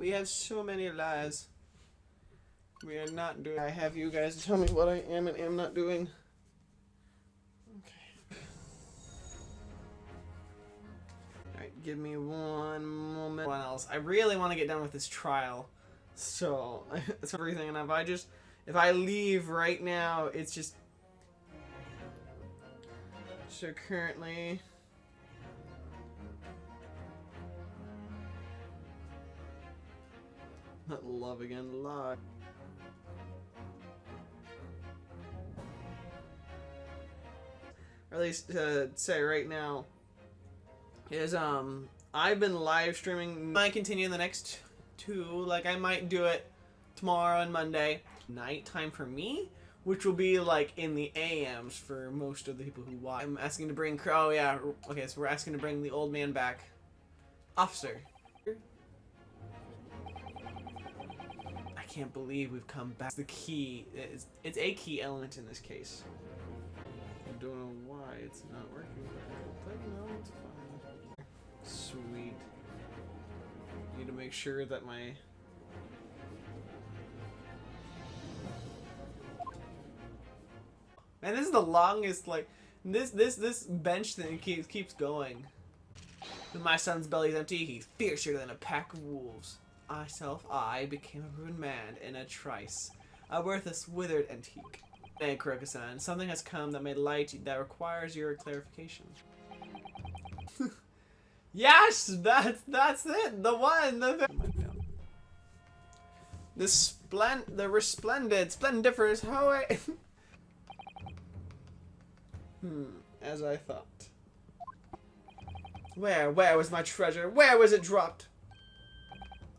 We have so many lies. We are not doing. I have you guys tell me what I am and am not doing. Okay. Alright, give me one moment. What else? I really want to get done with this trial. So, that's everything. And if I leave right now, it's just. So currently. Not love again, lie. Or at least say right now is I've been live streaming. I might continue in the next two. Like I might do it tomorrow and Monday nighttime for me, which will be like in the AMs for most of the people who watch. I'm asking to bring. Oh yeah, okay. So we're asking to bring the old man back, officer. I can't believe we've come back. It's the key. It's a key element in this case. I don't know why it's not working, but no, it's fine. Sweet. Need to make sure that my. Man, this is the longest. Like this bench thing keeps going. When my son's belly's empty, he's fiercer than a pack of wolves. I became a ruined man in a trice, a worthless, withered antique. Hey, Kuroka-san, something has come that may light that requires your clarification. Yes, that's it. The one. The resplendent, splendiferous. How I. As I thought. Where was my treasure? Where was it dropped?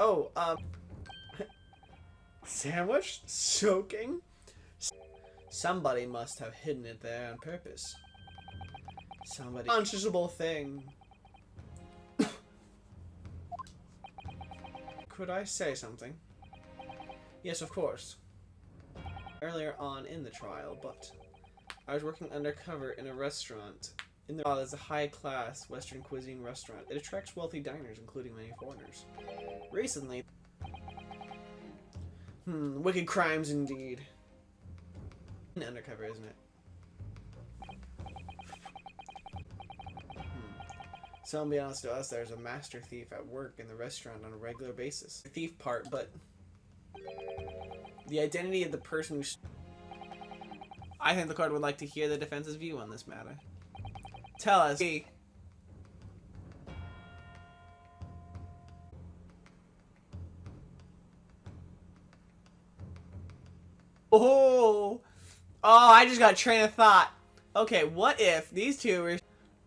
Oh, sandwich? Soaking? Somebody must have hidden it there on purpose. Somebody. Unconscionable thing. Could I say something? Yes, of course. Earlier on in the trial, but I was working undercover in a restaurant. In the is a high-class Western cuisine restaurant. It attracts wealthy diners, including many foreigners. Recently, wicked crimes indeed. Undercover, isn't it? So, unbeknownst to us, there's a master thief at work in the restaurant on a regular basis. The thief part, but the identity of the person who. I think the court would like to hear the defense's view on this matter. Tell us. Oh, I just got a train of thought. Okay, what if these two were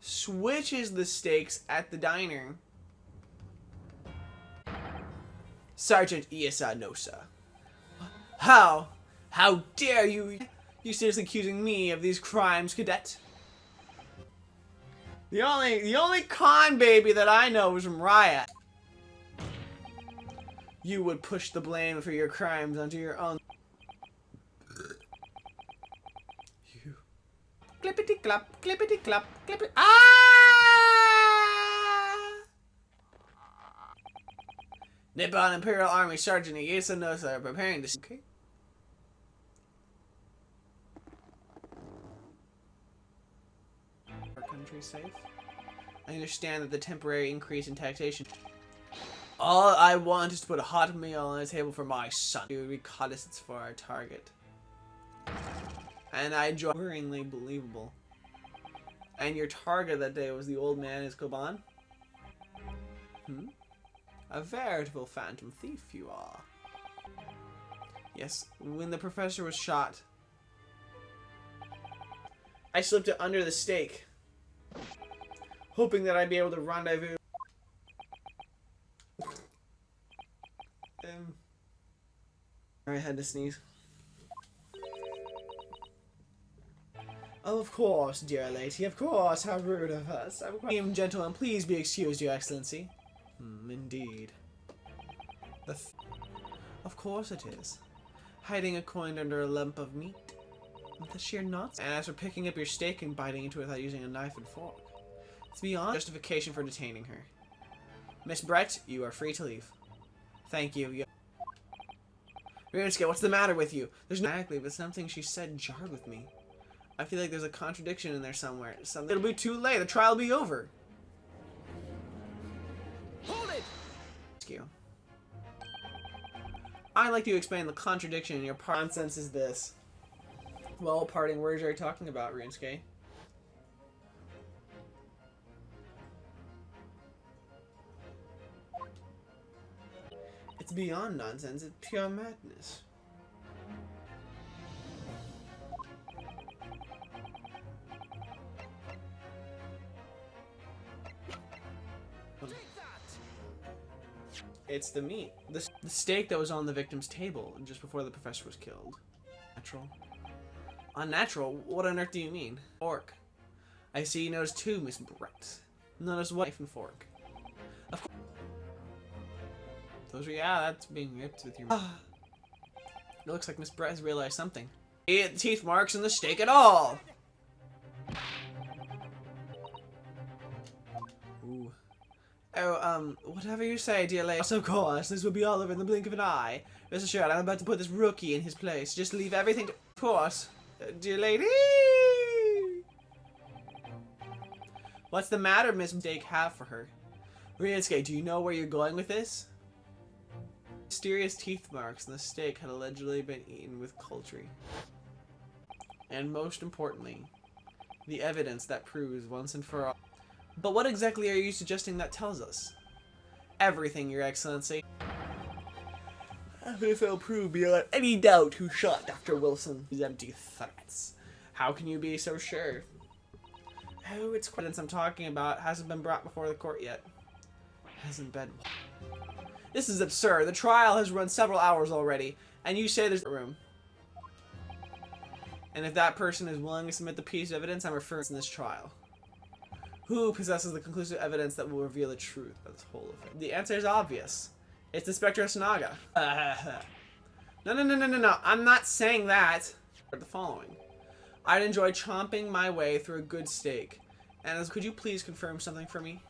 switches the stakes at the diner? Sergeant Iasanosa. How dare you? You seriously accusing me of these crimes, cadet? The only con baby that I know is from Riot. You would push the blame for your crimes onto your own. You. Clippity clap, clippity clap, clippity. Ah! Nippon Imperial Army Sergeant Iasanosa are preparing to. Okay. Country safe. I understand that the temporary increase in taxation. All I want is to put a hot meal on the table for my son. Do reconnaissance for our target. And I enjoy worryingly believable. And your target that day was the old man Escoban? A veritable phantom thief you are. Yes, when the professor was shot, I slipped it under the stake, hoping that I'd be able to rendezvous. I had to sneeze. Oh, of course, dear lady, of course, how rude of us. I'm quite gentlemen, please be excused, your excellency. Indeed. Of course it is. Hiding a coin under a lump of meat. With the sheer nonsense. And as for picking up your steak and biting into it without using a knife and fork. It's beyond justification for detaining her. Miss Brett, you are free to leave. Thank you. Ryunosuke, what's the matter with you? There's no exactly, but something she said jarred with me. I feel like there's a contradiction in there somewhere. It'll be too late. The trial will be over. Hold it! You. I'd like to explain the contradiction in your part. Nonsense is this. Well, parting words are you talking about, Ryunosuke? It's beyond nonsense. It's pure madness. It's the meat. The steak that was on the victim's table just before the professor was killed. Natural. Unnatural? What on earth do you mean? Fork. I see you noticed too, Miss Brett. Notice what? Knife and fork. Of course. Those are, yeah, that's being ripped with your... It looks like Miss Brett has realized something. The teeth marks in the steak at all! Ooh. Oh, whatever you say, dear lady. Of course, this will be all over in the blink of an eye. Rest assured, I'm about to put this rookie in his place. Just leave everything to... Of course, dear lady. What's the matter, Miss Steak have for her? Ryunosuke, do you know where you're going with this? Mysterious teeth marks in the steak had allegedly been eaten with poultry. And most importantly, the evidence that proves once and for all. But what exactly are you suggesting that tells us? Everything, Your Excellency. If it'll prove beyond any doubt who shot Dr. Wilson. These empty threats. How can you be so sure? Oh, it's evidence I'm talking about hasn't been brought before the court yet. Hasn't been. This is absurd. The trial has run several hours already, and you say there's a room. And if that person is willing to submit the piece of evidence I'm referring to in this trial. Who possesses the conclusive evidence that will reveal the truth of this whole affair? The answer is obvious. It's Inspector Sunaga. No. I'm not saying that. The following. I'd enjoy chomping my way through a good steak. And could you please confirm something for me?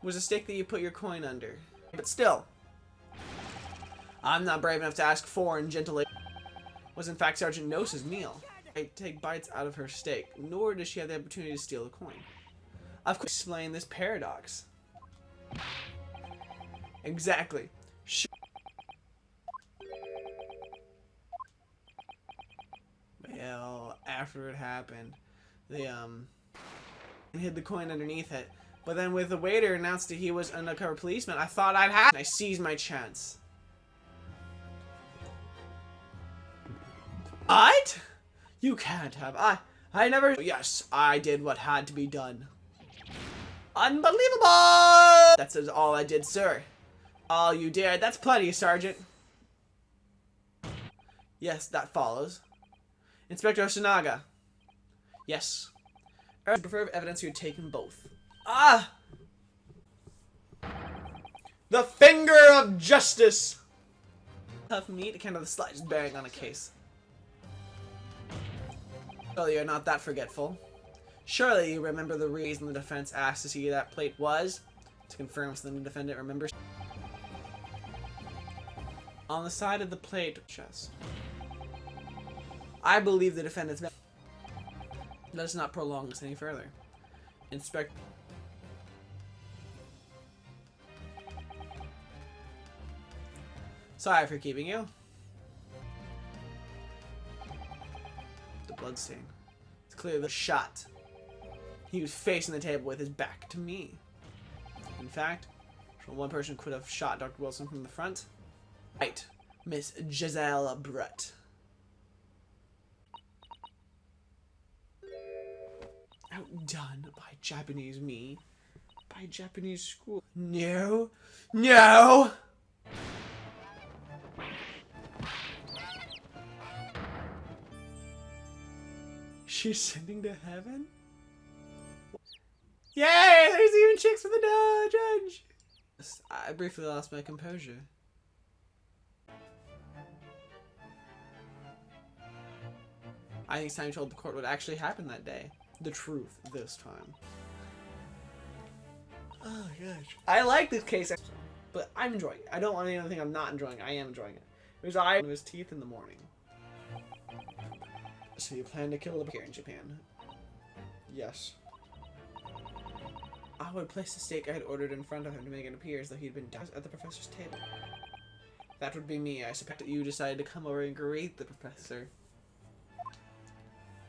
It was a steak that you put your coin under. But still. I'm not brave enough to ask foreign gentle lady. Was in fact Sergeant Nose's meal. I take bites out of her steak, nor does she have the opportunity to steal the coin. Of course, explain this paradox. Exactly. Well, after it happened, they hid the coin underneath it. But then, with the waiter announced that he was an undercover policeman, I thought I'd have. I seized my chance. What? You can't have. I never. Yes, I did what had to be done. Unbelievable! That's all I did, sir. All you did. That's plenty, Sergeant. Yes, that follows. Inspector Sunaga. Yes. I prefer evidence you had taken both. Ah! The finger of justice! Tough meat, kind of the slightest bearing on a case. Well, you're not that forgetful. Surely you remember the reason the defense asked to see that plate was? To confirm something the defendant remembers. On the side of the plate, chest. I believe the defendant's... Let us not prolong this any further. Inspect... Sorry for keeping you. The bloodstain. It's clearly the shot. He was facing the table with his back to me. In fact, one person could have shot Dr. Wilson from the front. Right, Miss Giselle Brett. Outdone by Japanese me. By Japanese school. No. No! She's sending to heaven? Yay! There's even chicks for the judge! I briefly lost my composure. I think it's time you told the court what actually happened that day. The truth this time. Oh gosh. I like this case. but I'm enjoying it. I don't want anyone to think I'm not enjoying it. I am enjoying it. Because I have his teeth in the morning. So you plan to kill the here in Japan? Yes. I would place the steak I had ordered in front of him to make it appear as though he'd been down at the professor's table. That would be me. I suspect that you decided to come over and greet the professor.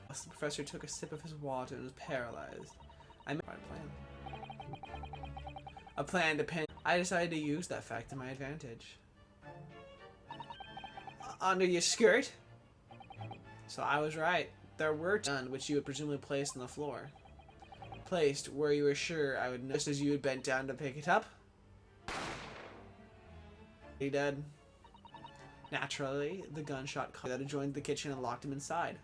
The professor took a sip of his water and was paralyzed. I made a plan. A plan depends. I decided to use that fact to my advantage. Under your skirt? So I was right. There were done which you had presumably placed on the floor. Placed where you were sure I would know, just as you had bent down to pick it up. He dead. Naturally, the gunshot that had joined the kitchen and locked him inside.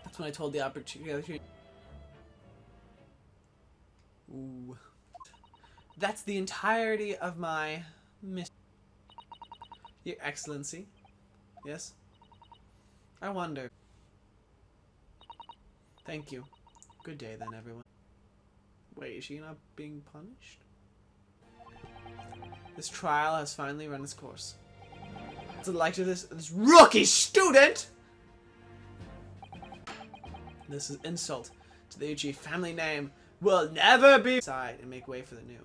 That's when I told the opportunity. Ooh. That's the entirety of my mission. Your Excellency. Yes? I wonder. Thank you. Good day then, everyone. Wait, is she not being punished? This trial has finally run its course. What's the like of this rookie student? This is insult to the Uchi family name. Will never be side and make way for the new.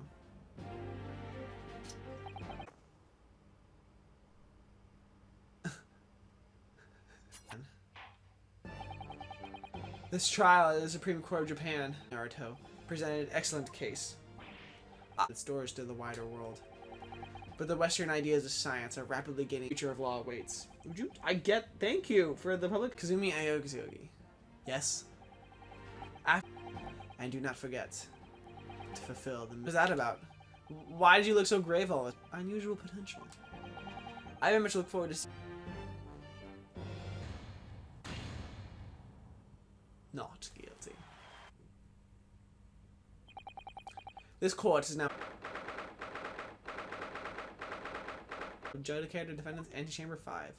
This trial at the Supreme Court of Japan, Naruto, presented an excellent case. Its doors to the wider world. But the Western ideas of science are rapidly gaining. The future of law awaits. Thank you for the public. Kazumi Aokizugi. Yes. And do not forget to fulfill the. What is that about? Why did you look so grave all the time? Unusual potential. I very much look forward to seeing. Not guilty. This court is now adjudicated defendants antechamber 5.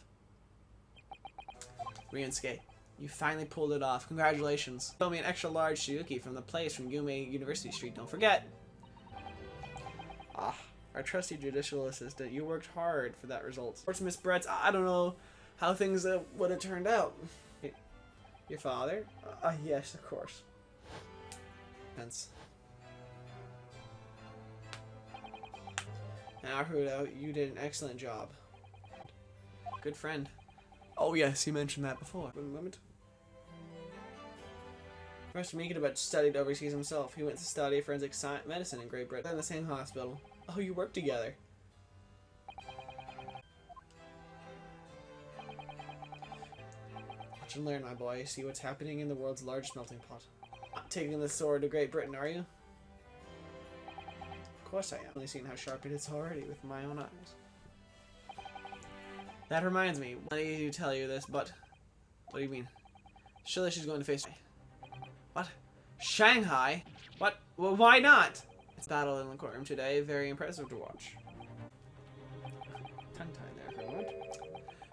Ryunosuke, you finally pulled it off. Congratulations. Show me an extra large Shiuki from the place from Yume University Street. Don't forget. Our trusty judicial assistant. You worked hard for that result. Of course, Miss Brett's. I don't know how things would have turned out. Your father? Yes, of course. Hence. And Naruto, you did an excellent job. Good friend. Oh yes, you mentioned that before. One moment. Professor Mikitaba studied overseas himself. He went to study forensic medicine in Great Britain in the same hospital. Oh, you worked together. Watch and learn, my boy. See what's happening in the world's largest melting pot. Not taking the sword to Great Britain, are you? Of course I am. I've only seen how sharp it is already with my own eyes. That reminds me. I need to tell you this, but... What do you mean? Surely she's going to face... What? Shanghai? What? Well, why not? It's battle in the courtroom today. Very impressive to watch. Tongue-tied there for a moment.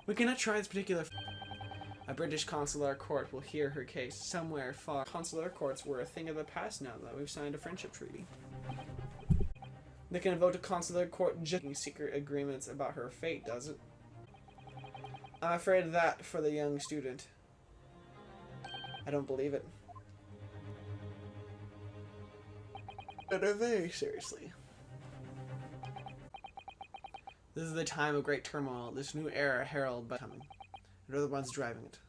We cannot try this particular... A British consular court will hear her case somewhere far. Consular courts were a thing of the past now that we've signed a friendship treaty. They can vote a consular court just secret agreements about her fate, does it? I'm afraid of that for the young student. I don't believe it. But very seriously. This is the time of great turmoil. This new era heralded by coming. They're the ones driving it.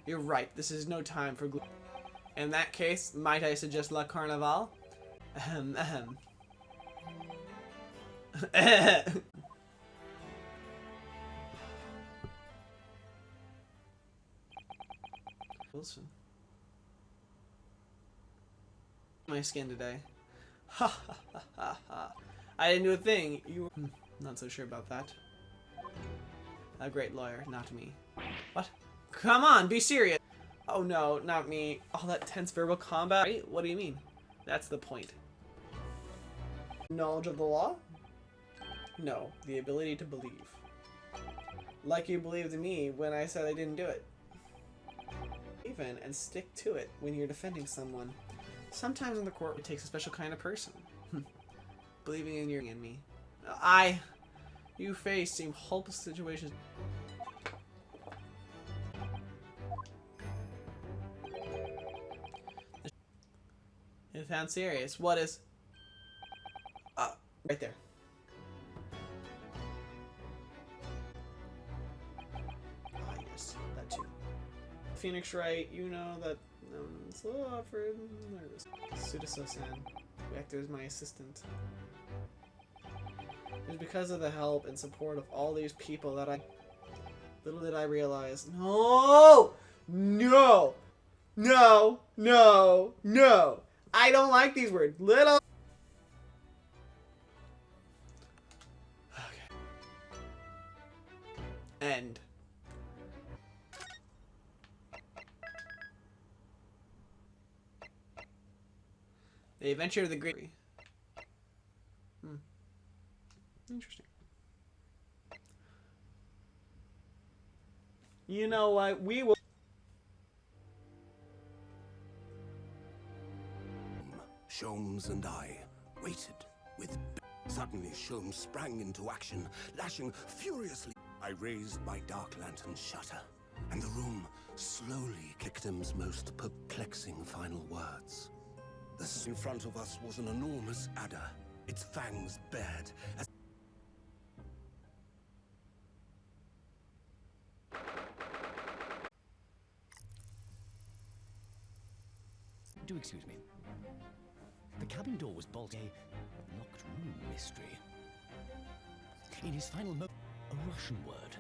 You're right. This is no time for glue. In that case, might I suggest La Carnival? Ahem, ahem. Wilson. My skin today. Ha ha ha ha ha. I didn't do a thing. You were not so sure about that. A great lawyer, not me. What? Come on, be serious. Oh no, not me. All that tense verbal combat. Right? What do you mean? That's the point. Knowledge of the law? No, the ability to believe. Like you believed me when I said I didn't do it. Even and stick to it when you're defending someone. Sometimes in the court, it takes a special kind of person. Believing in your and me. You face seem hopeless situations. It sounds serious. What is? Right there. Ah, yes, that too. Phoenix Wright, you know that it's a little awkward. Suda-so-san, who acted as my assistant. It was because of the help and support of all these people that little did I realize. No! No! No! No! No! I don't like these words. Little. Okay. End. The Adventure of the Great. Interesting. You know what? We will. Sholmes and I waited with. Suddenly, Sholmes sprang into action, lashing furiously. I raised my dark lantern shutter, and the room slowly victim's most perplexing final words. In front of us was an enormous adder, its fangs bared as. Do excuse me. The cabin door was bolted. A locked room mystery. In his final moment, a Russian word.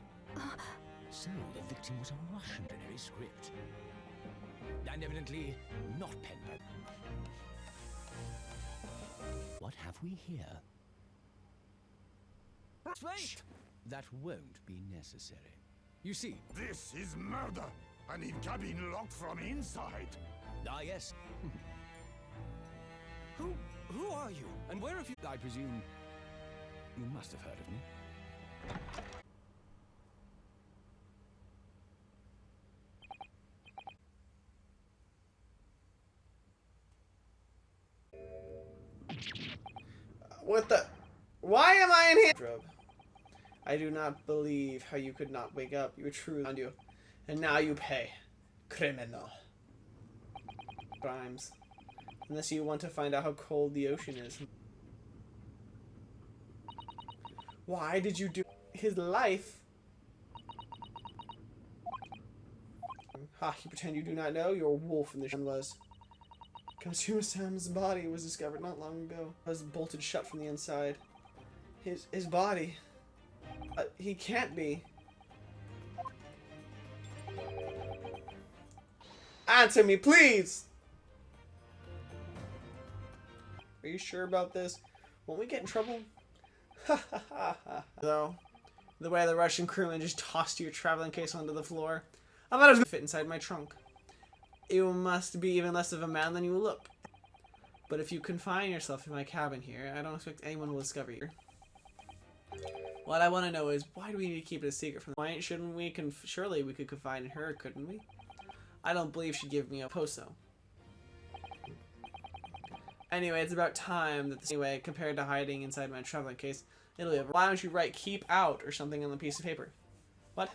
So the victim was a Russian in his script. And evidently not penned by. What have we here? Wait! That won't be necessary. You see. This is murder! I need cabin locked from inside! Ah, yes. Who are you? And where have you... I presume... You must have heard of me. What the? Why am I in here? I do not believe how you could not wake up. You were true on you. And now you pay. Criminal. Crimes. Unless you want to find out how cold the ocean is. Why did you do his life? Ha, you pretend you do not know? You're a wolf in the sun was. Katsuma-sam's body was discovered not long ago. It was bolted shut from the inside. His body. He can't be. Answer me, please! Are you sure about this? Won't we get in trouble? Ha ha ha ha. Though, the way the Russian crewman just tossed your traveling case onto the floor, I thought it was gonna fit inside my trunk. You must be even less of a man than you look. But if you confine yourself in my cabin here, I don't expect anyone will discover you. What I want to know is, why do we need to keep it a secret from the client? Shouldn't we surely we could confide in her, couldn't we? I don't believe she'd give me a poso. Anyway, it's about time that anyway, compared to hiding inside my traveling case, it'll be over. Why don't you write "keep out" or something on the piece of paper? What?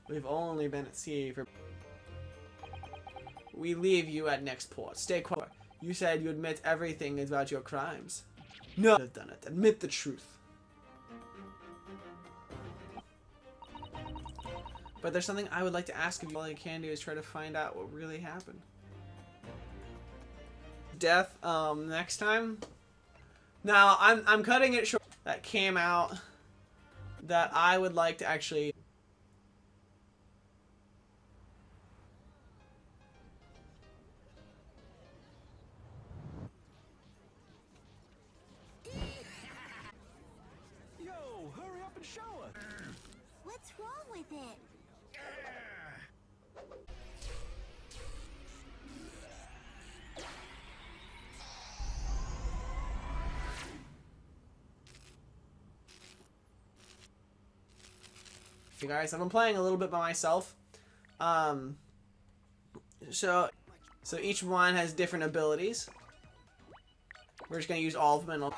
We've only been at sea for... We leave you at next port. Stay quiet. You said you admit everything about your crimes. No, I've done it. Admit the truth. But there's something I would like to ask of you. All I can do is try to find out what really happened. Death, next time. Now, I'm cutting it short. That came out that I would like to actually... Yo, hurry up and shower. What's wrong with it? Hey guys, I've been playing a little bit by myself. So So each one has different abilities. We're just gonna use all of them. And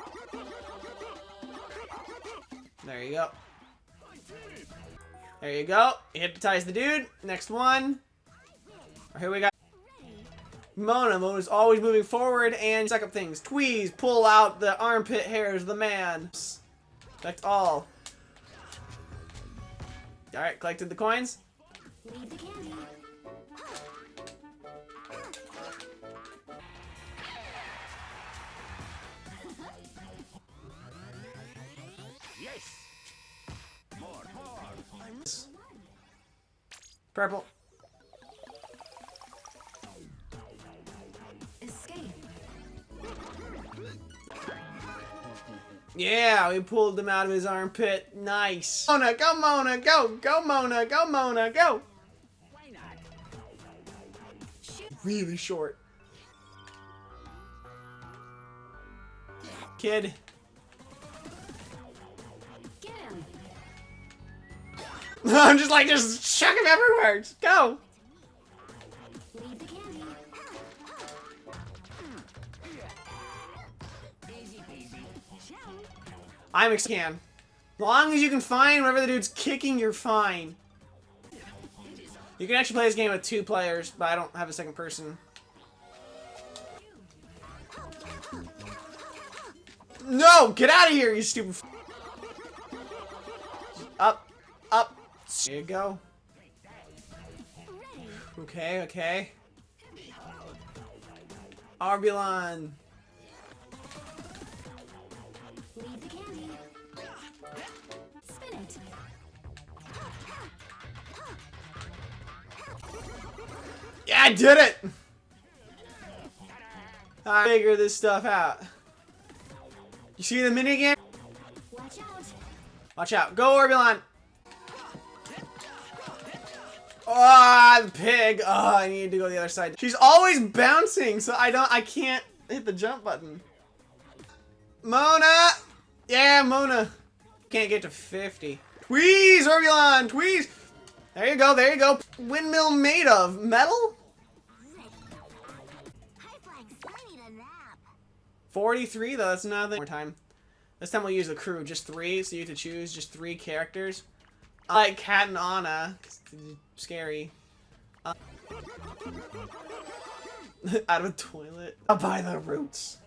there you go. There you go. Hypnotize the dude. Next one. Here we got Mona. Mona's always moving forward and suck up things. Tweeze, pull out the armpit hairs of the man. Collect all. Alright, collected the coins. Leave the candy. Yes. More. Purple. Escape. Yeah, we pulled him out of his armpit. Nice. Mona, go Mona, go! Go Mona, go Mona, go! Why not? Really short. Kid. Get him. I'm just like, just chuck him everywhere. Just go. Leave the candy. I'm can. As long as you can find wherever the dude's kicking, you're fine. You can actually play this game with 2 players, but I don't have a second person. No! Get out of here, you stupid f. Up. Up. There you go. Okay, okay. Arbulon. Leave the candy. Spin it. Yeah, I did it! I figure this stuff out. You see the minigame? Watch out. Watch out. Go, Orbulon! Ah, the pig! Oh, I need to go the other side. She's always bouncing, so I can't hit the jump button. Mona! Yeah, Mona. Can't get to 50. Tweeze, Orbulon! Tweeze! There you go, there you go. Windmill made of metal? Pipeline's I need a nap. 43 though, that's nothing. More time. This time we'll use the crew, just 3, so you have to choose just 3 characters. I like Kat and Anna, 'cause it's scary. Out of a toilet. By the roots.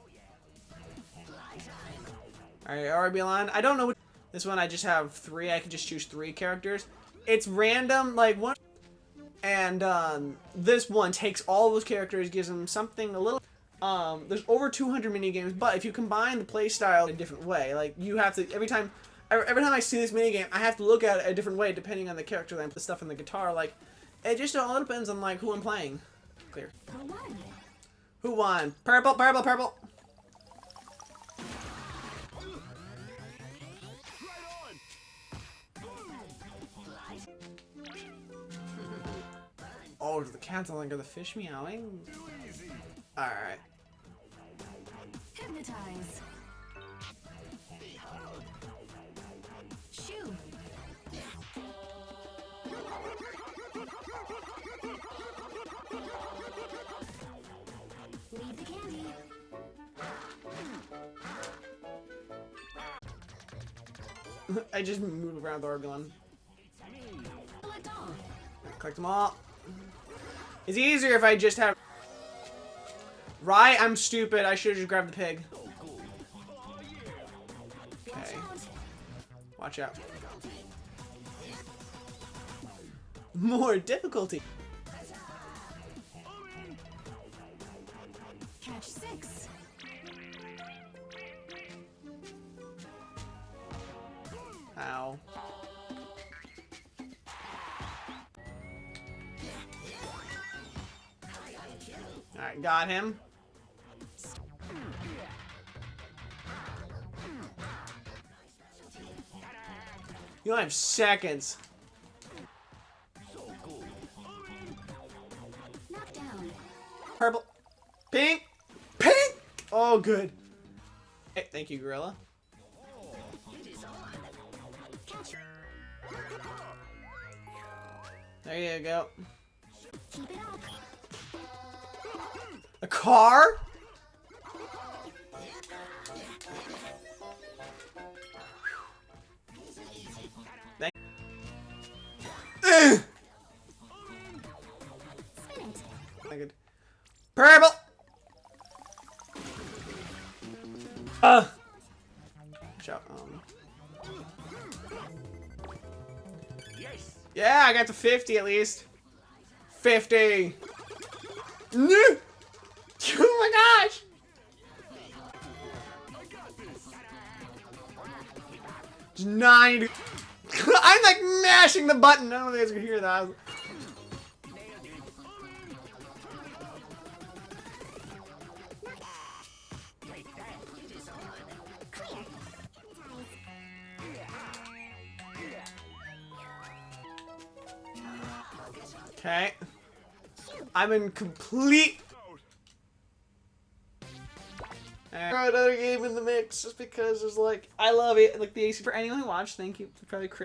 Alright, Arbulon. I don't know what. This one I just have 3. I can just choose 3 characters. It's random, like one. And this one takes all those characters, gives them something a little. There's over 200 minigames, but if you combine the playstyle in a different way, like you have to every time I see this minigame, I have to look at it a different way depending on the character that I'm the stuff in the guitar. Like it just all depends on like who I'm playing. Clear. Who won? Who won? Purple, purple, purple. Oh, the cat's no longer the fish meowing. Alright. Hypnotize. Shoo. Leave the candy. I just move around the Orbulon. Collect all. Collect them all. It's easier if I just have. Right? I'm stupid. I should have just grabbed the pig. Watch Okay. out. Watch out. More difficulty. Catch 6. Ow. Alright, got him. You only have seconds. Knock down. Purple. Pink. Pink! Oh, good. Hey, thank you, Gorilla. Catch. There you go. Keep it up. A car? Ugh. I could. Purple. Shout. Yeah, I got to 50 at least. 50. No. Oh my gosh. Just 9. I'm like mashing the button. I don't think you guys can hear that. Okay. I'm in complete. Throw another game in the mix just because there's like I love it. Like the AC for anyone who watched. Thank you. Probably Chris.